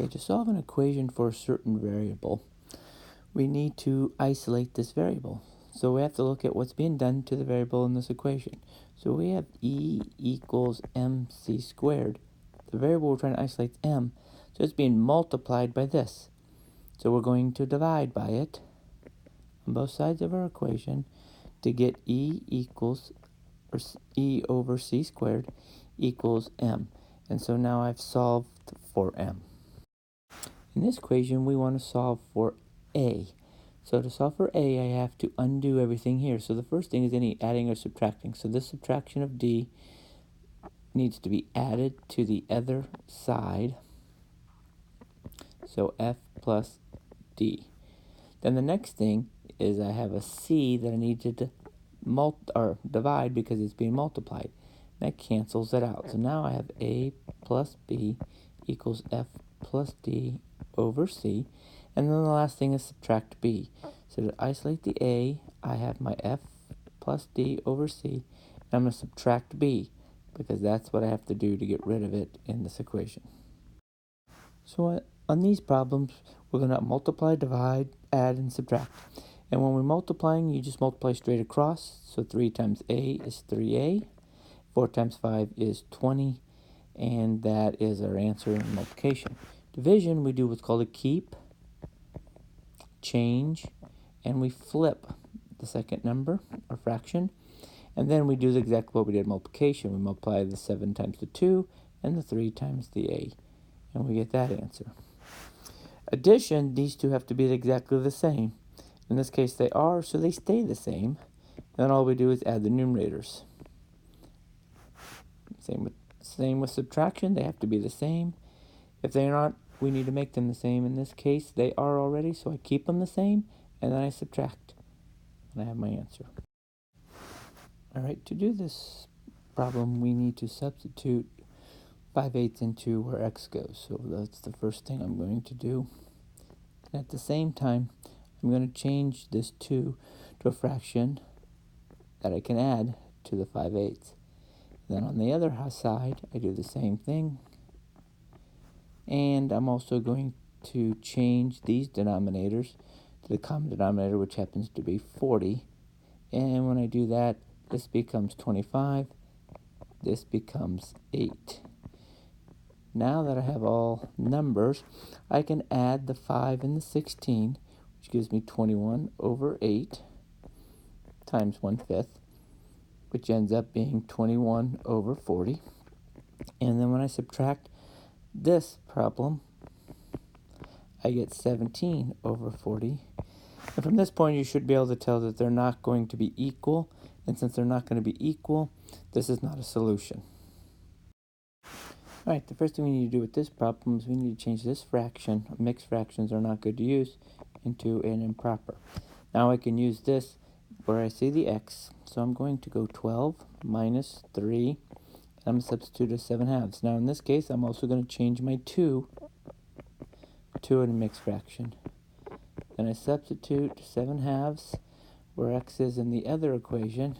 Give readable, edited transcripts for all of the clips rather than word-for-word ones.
Okay, to solve an equation for a certain variable, we need to isolate this variable. So we have to look at what's being done to the variable in this equation. So we have e equals mc squared. The variable we're trying to isolate is m, so it's being multiplied by this. So we're going to divide by it on both sides of our equation to get e over c squared equals m. And so now I've solved for m. In this equation, we want to solve for a. So to solve for a, I have to undo everything here. So the first thing is any adding or subtracting. So this subtraction of d needs to be added to the other side. So f plus d. Then the next thing is I have a c that I need to divide because it's being multiplied. That cancels it out. So now I have a plus b equals f plus d over c. And then the last thing is subtract b. So to isolate the a, I have my f plus d over c. And I'm going to subtract b because that's what I have to do to get rid of it in this equation. So on these problems, we're going to multiply, divide, add, and subtract. And when we're multiplying, you just multiply straight across. So 3 times a is 3a. 4 times 5 is 20. And that is our answer in multiplication. Division, we do what's called a keep, change, and we flip the second number, or fraction. And then we do exactly what we did in multiplication. We multiply the 7 times the 2 and the 3 times the a. And we get that answer. Addition, these two have to be exactly the same. In this case, they are, so they stay the same. Then all we do is add the numerators. Same with subtraction, they have to be the same. If they're not, we need to make them the same. In this case, they are already, so I keep them the same, and then I subtract. And I have my answer. All right, to do this problem, we need to substitute 5/8 into where x goes. So that's the first thing I'm going to do. And at the same time, I'm going to change this 2 to a fraction that I can add to the 5/8. Then on the other side, I do the same thing. And I'm also going to change these denominators to the common denominator, which happens to be 40. And when I do that, this becomes 25. This becomes 8. Now that I have all numbers, I can add the 5 and the 16, which gives me 21 over 8 times 1/5, which ends up being 21 over 40. And then when I subtract this problem, I get 17 over 40. And from this point, you should be able to tell that they're not going to be equal. And since they're not going to be equal, this is not a solution. All right, the first thing we need to do with this problem is we need to change this fraction. Mixed fractions are not good to use into an improper. Now I can use this where I see the x. So I'm going to go 12 minus 3. I'm going to substitute a 7/2. Now in this case, I'm also going to change my 2 to a mixed fraction. Then I substitute 7/2 where x is in the other equation.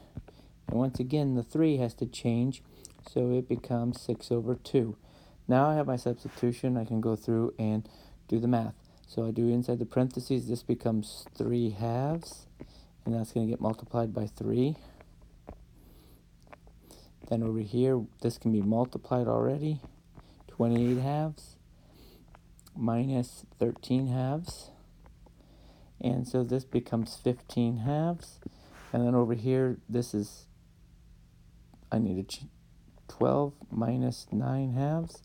And once again, the 3 has to change, so it becomes 6 over 2. Now I have my substitution. I can go through and do the math. So I do inside the parentheses, this becomes 3/2, and that's going to get multiplied by 3. Then over here, this can be multiplied already. 28/2 minus 13/2. And so this becomes 15/2. And then over here, this is, I need to 12 minus 9/2.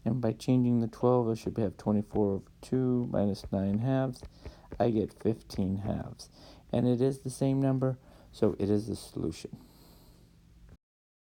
And by changing the 12, I should have 24 over 2 minus 9/2. I get 15/2. And it is the same number, so it is the solution.